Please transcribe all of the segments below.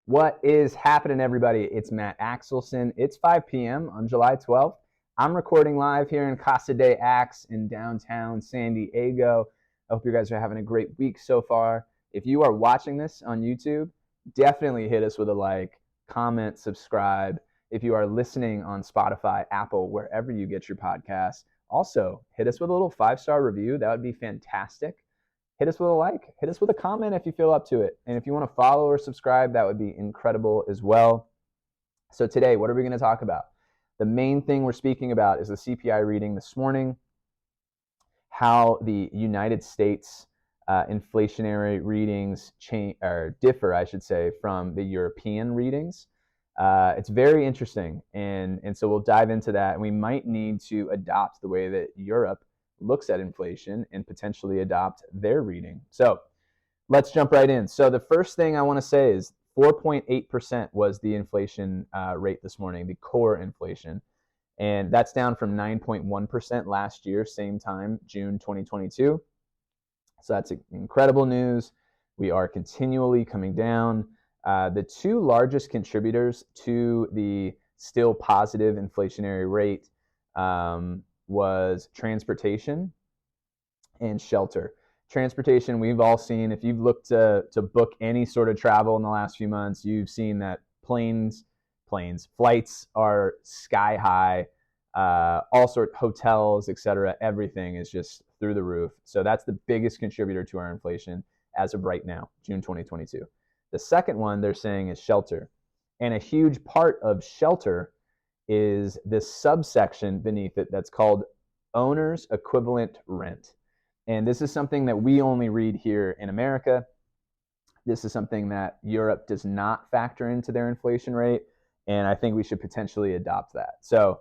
What is happening, everybody? It's Matt Axelson. It's 5 p.m. on July 12th. I'm recording live here in Casa de Axe in downtown San Diego. I hope you guys are having a great week so far. If you are watching this on YouTube, definitely hit us with a like, comment, subscribe. If you are listening on Spotify, Apple, wherever you get your podcasts, also hit us with a little 5-star review. That would be fantastic. Hit us with a like, hit us with a comment if you feel up to it. And if you want to follow or subscribe, that would be incredible as well. So today, what are we going to talk about? The main thing we're speaking about is the CPI reading this morning, how the United States inflationary readings differ, I should say, from the European readings. It's very interesting, and so we'll dive into that. And we might need to adopt the way that Europe looks at inflation and potentially adopt their reading. So let's jump right in. So the first thing I want to say is 4.8% was the inflation rate this morning, the core inflation. And that's down from 9.1% last year, same time, June 2022. So that's incredible news. We are continually coming down. The two largest contributors to the still positive inflationary rate was transportation and shelter. Transportation, we've all seen, if you've looked to book any sort of travel in the last few months, you've seen that flights are sky high, all sorts, hotels, etc. Everything is just through the roof. So that's the biggest contributor to our inflation as of right now, June 2022. The second one they're saying is shelter. And a huge part of shelter is this subsection beneath it that's called owner's equivalent rent. And this is something that we only read here in America. This is something that Europe does not factor into their inflation rate, and I think we should potentially adopt that. So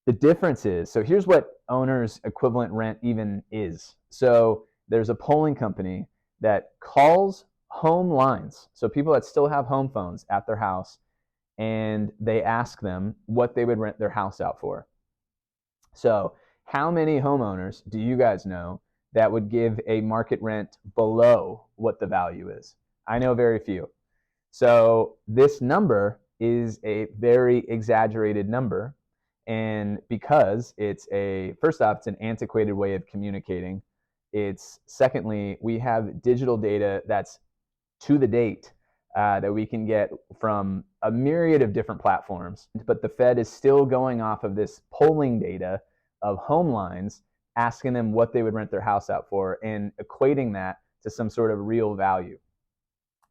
the difference is, so here's what owner's equivalent rent even is. So there's a polling company that calls home lines, so people that still have home phones at their house, and they ask them what they would rent their house out for. So how many homeowners do you guys know that would give a market rent below what the value is? I know very few. So this number is a very exaggerated number. And because first off, it's an antiquated way of communicating. Secondly, we have digital data that's to the date that we can get from a myriad of different platforms. But the Fed is still going off of this polling data of home lines, asking them what they would rent their house out for and equating that to some sort of real value.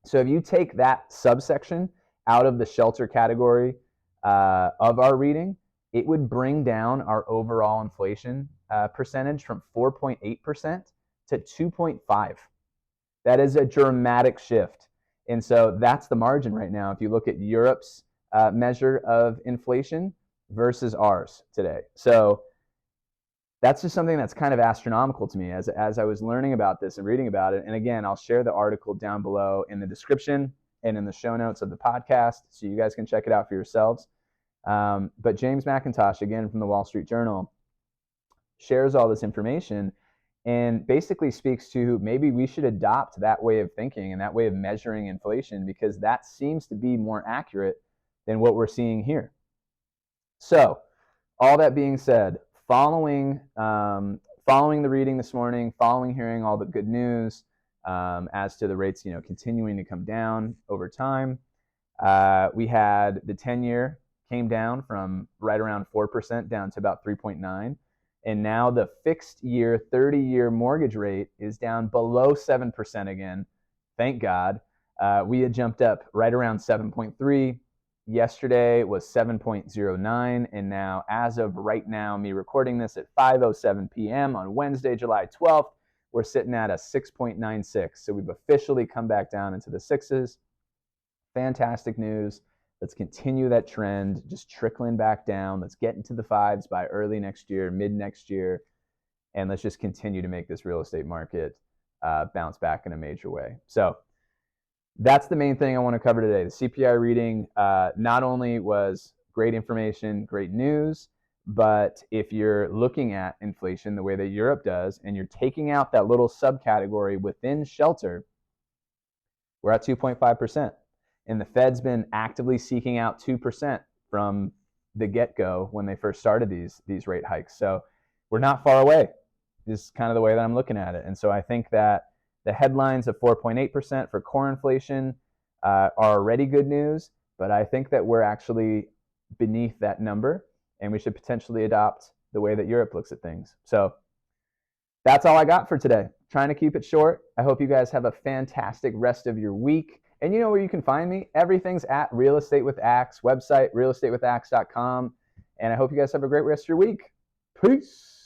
So if you take that subsection out of the shelter category of our reading, it would bring down our overall inflation percentage from 4.8% to 2.5%. That is a dramatic shift. And so that's the margin right now if you look at Europe's measure of inflation versus ours today. So that's just something that's kind of astronomical to me as I was learning about this and reading about it. And again, I'll share the article down below in the description and in the show notes of the podcast so you guys can check it out for yourselves. But James McIntosh, again from the Wall Street Journal, shares all this information and basically speaks to maybe we should adopt that way of thinking and that way of measuring inflation, because that seems to be more accurate than what we're seeing here. So all that being said, following the reading this morning, following hearing all the good news as to the rates, continuing to come down over time, we had the 10-year came down from right around 4% down to about 3.9%. And now the fixed year 30-year mortgage rate is down below 7% again. Thank God. We had jumped up right around 7.3. Yesterday was 7.09. And now, as of right now, me recording this at 5:07 p.m. on Wednesday, July 12th, we're sitting at a 6.96. So we've officially come back down into the sixes. Fantastic news. Let's continue that trend, just trickling back down. Let's get into the fives by early next year, mid next year, and let's just continue to make this real estate market bounce back in a major way. So that's the main thing I want to cover today. The CPI reading not only was great information, great news, but if you're looking at inflation the way that Europe does, and you're taking out that little subcategory within shelter, we're at 2.5%. And the Fed's been actively seeking out 2% from the get-go when they first started these rate hikes. So we're not far away, is kind of the way that I'm looking at it. And so I think that the headlines of 4.8% for core inflation are already good news, but I think that we're actually beneath that number, and we should potentially adopt the way that Europe looks at things. So that's all I got for today. Trying to keep it short. I hope you guys have a fantastic rest of your week. And you know where you can find me? Everything's at Real Estate with Axe, website, realestatewithaxe.com. And I hope you guys have a great rest of your week. Peace.